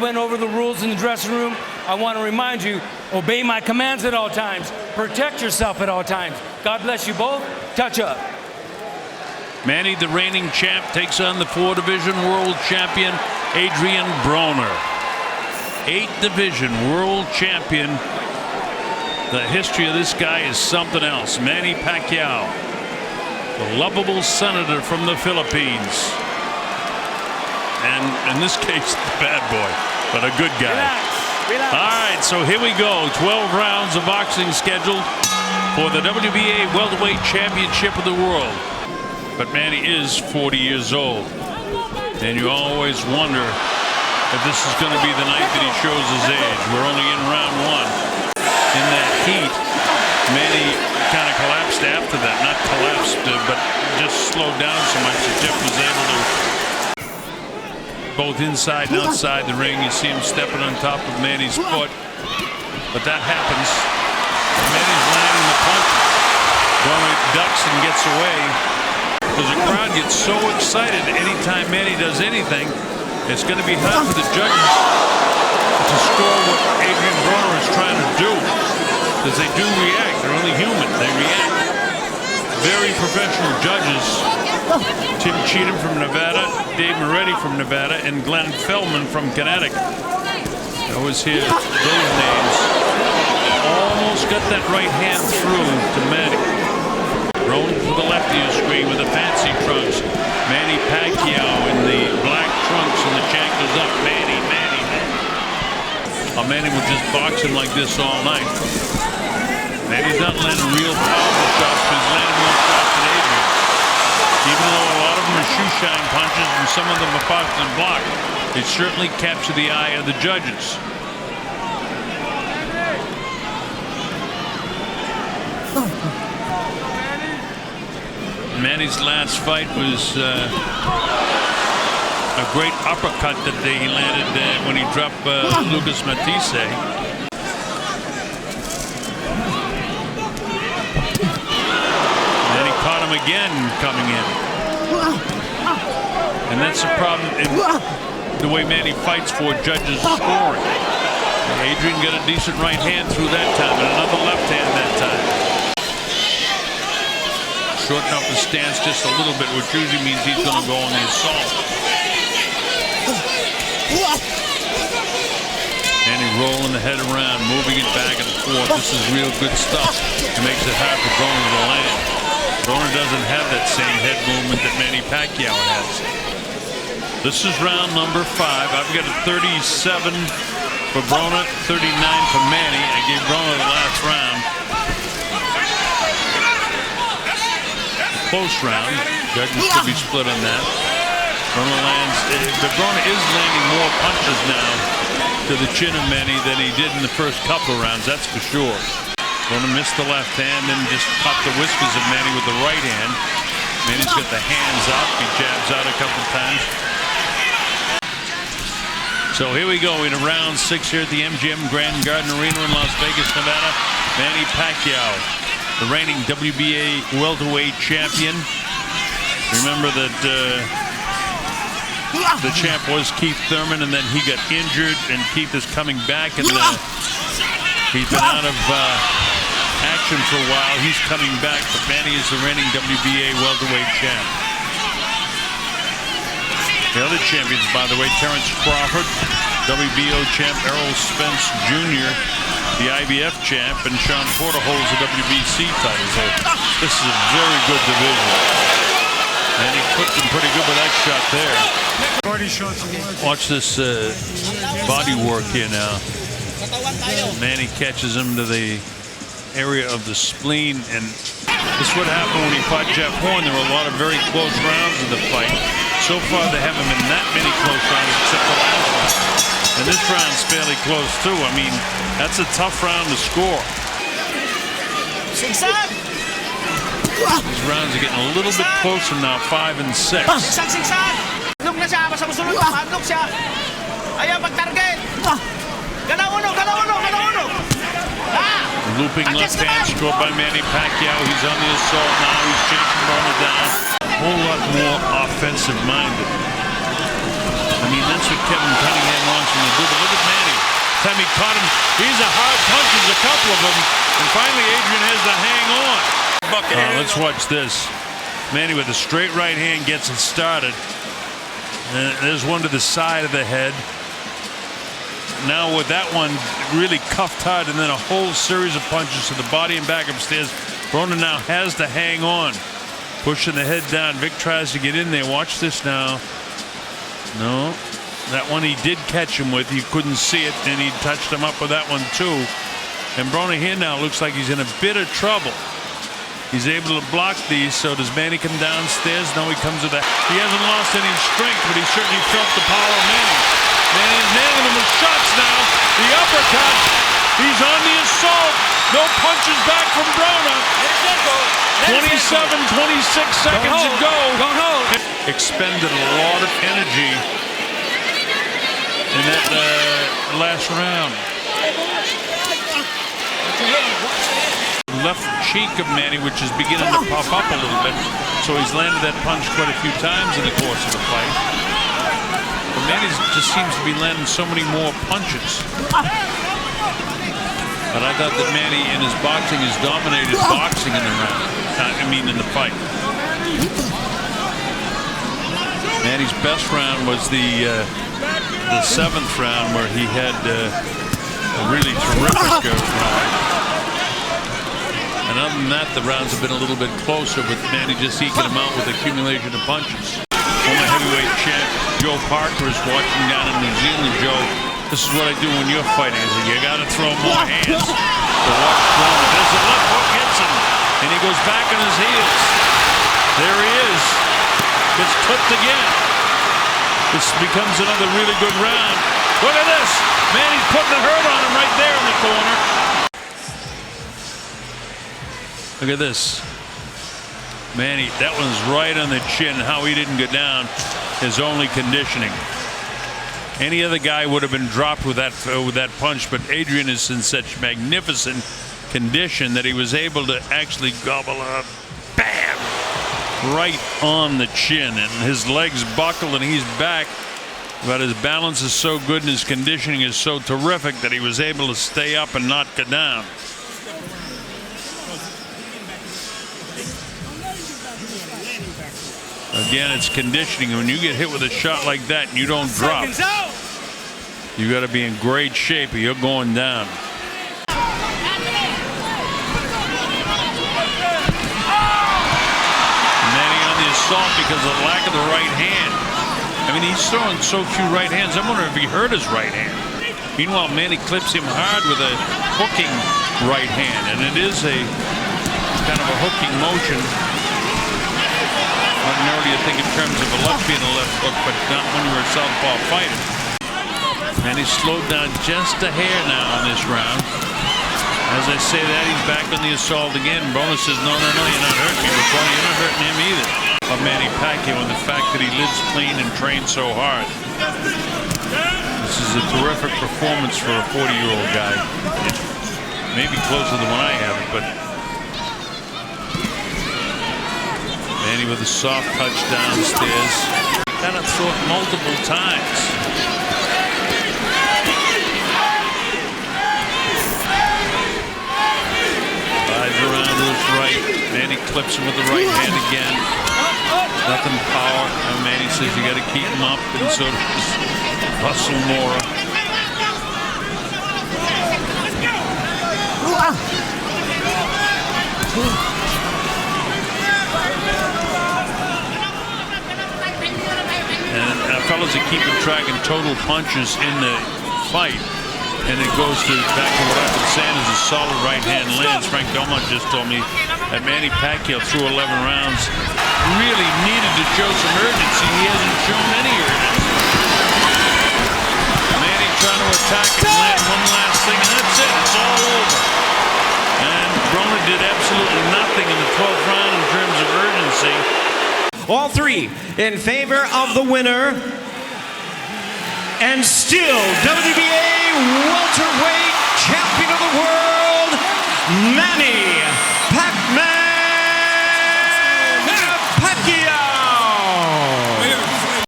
went over the rules in the dressing room. I want to remind you, obey my commands at all times. Protect yourself at all times. God bless you both. Touch up. Manny, the reigning champ, takes on the 4-division world champion, Adrien Broner. 8-division world champion. The history of this guy is something else. Manny Pacquiao, the lovable senator from the Philippines. And in this case, the bad boy, but a good guy. Relax. All right, so here we go. 12 rounds of boxing scheduled for the WBA welterweight championship of the world. But Manny is 40 years old. And you always wonder if this is going to be the night that he shows his age. We're only in round 1. In that heat, Manny kind of collapsed after that. Not collapsed, but just slowed down so much that Jeff was able to, both inside and outside the ring, you see him stepping on top of Manny's foot. But that happens. Manny's landing the punch. Broner ducks and gets away. Because the crowd gets so excited anytime Manny does anything, it's going to be hard for the judges to score what Adrien Broner is trying to do. Because they do react. They're only human. They react. Very professional judges. Tim Cheatham from Nevada, Dave Moretti from Nevada, and Glenn Feldman from Connecticut. I always hear those names. Almost got that right hand through to Manny. Broner to the left of your screen with the fancy trunks. Manny Pacquiao in the black trunks and the jack goes up. Manny. Manny will just box him like this all night. Manny's not landing real powerful shots, but he's landing more shots than Adrien. Even though a lot of them are shoe-shine punches and some of them are boxed and blocked, they certainly capture the eye of the judges. Manny's last fight was a great uppercut that he landed when he dropped Lucas Matisse. And he caught him again coming in. And that's the problem in the way Manny fights for judges scoring. Adrien got a decent right hand through that time and another left hand that time. Shorten up the stance just a little bit, which usually means he's going to go on the assault. Manny rolling the head around, moving it back and forth. This is real good stuff. It makes it hard for Broner to land. Broner doesn't have that same head movement that Manny Pacquiao has. This is round number 5. I've got a 37 for Broner, 39 for Manny. I gave Broner the last round. Close round. Judges could be split on that. Broner lands, but Broner is landing more punches now to the chin of Manny than he did in the first couple of rounds, that's for sure. Broner missed the left hand and just caught the whiskers of Manny with the right hand. Manny's got the hands up, he jabs out a couple times. So here we go in round 6 here at the MGM Grand Garden Arena in Las Vegas, Nevada. Manny Pacquiao, the reigning WBA welterweight champion. Remember that the champ was Keith Thurman, and then he got injured, and Keith is coming back, and he's been out of action for a while. He's coming back, but Manny is the reigning WBA welterweight champ. The other champions, by the way, Terrence Crawford, WBO champ Errol Spence Jr., the IBF champ, and Sean Porter holds the WBC title. So this is a very good division. And he clipped him pretty good with that shot there. Watch this body work here now. Manny catches him to the area of the spleen, and this is what happened when he fought Jeff Horn. There were a lot of very close rounds in the fight. So far, they haven't been that many close rounds except the last one. And this round's fairly close too. I mean, that's a tough round to score. These rounds are getting a little bit closer now, 5 and 6. Looping left hand scored by Manny Pacquiao. He's on the assault now. He's chasing Broner down. A whole lot more offensive minded. I mean, that's what Kevin Cunningham wants him to do. He caught him. He's a hard punches, a couple of them. And finally, Adrien has to hang on. Let's watch this. Manny with a straight right hand gets it started. And there's one to the side of the head. Now with that one really cuffed hard, and then a whole series of punches to the body and back upstairs. Broner now has to hang on. Pushing the head down. Vic tries to get in there. Watch this now. No. That one he did catch him with. You couldn't see it, and he touched him up with that one too. And Broner here now looks like he's in a bit of trouble. He's able to block these. So does Manny come downstairs? No, he comes with that. He hasn't lost any strength, but he certainly felt the power of Manny. Manny's nailing him with shots now. The uppercut. He's on the assault. No punches back from Broner. 27, 26 seconds to go. Expended a lot of energy in that last round. Left cheek of Manny, which is beginning to pop up a little bit. So he's landed that punch quite a few times in the course of the fight. But Manny just seems to be landing so many more punches. But I thought that Manny in his boxing has dominated boxing in the round. In the fight. Manny's best round was the 7th round, where he had a really terrific round. And other than that, the rounds have been a little bit closer, with Manny just eking them out with accumulation of punches. Former heavyweight champ Joe Parker is watching down in New Zealand. Joe, this is what I do when you're fighting. You got to throw more hands. So watch Broner. There's a left hook, hits him, and he goes back on his heels. There he is. Gets clipped again. This becomes another really good round. Look at this. Manny's putting the hurt on him right there in the corner. Look at this. Manny, that one's right on the chin. How he didn't go down is only conditioning. Any other guy would have been dropped with that punch, but Adrien is in such magnificent condition that he was able to actually gobble up, bam, right on the chin, and his legs buckle and he's back. But his balance is so good and his conditioning is so terrific that he was able to stay up and not go down. Again, it's conditioning. When you get hit with a shot like that and you don't drop, you got to be in great shape or you're going down. Manny on the assault because of the lack of the right hand. I mean, he's throwing so few right hands. I wonder if he hurt his right hand. Meanwhile, Manny clips him hard with a hooking right hand, and it is a kind of a hooking motion. Ordinarily, you think in terms of a left being a left hook, but not when you're a southpaw fighter. And he's slowed down just a hair now on this round. As I say that, he's back on the assault again. Broner says, no, you're not hurting me. But Broner, you're not hurting him either. Of Manny Pacquiao and the fact that he lives clean and trains so hard. This is a terrific performance for a 40-year-old guy. Maybe closer than when I have it, but Manny with a soft touch downstairs. Kind of threw it multiple times. Slides around to his right. Manny clips him with the right hand again. Nothing power. And Manny says you got to keep him up, and so does Russell Mora. And fellas are keeping track in total punches in the fight. And it goes back to what I've been saying is a solid right hand lands. Frank Belmont just told me that Manny Pacquiao through 11 rounds really needed to show some urgency. He hasn't shown any urgency. Manny trying to attack and land one last thing, and that's it. It's all over. And Broner did absolutely nothing in the 12th round in terms of urgency. All three in favor of the winner, and still WBA welterweight champion of the world, Manny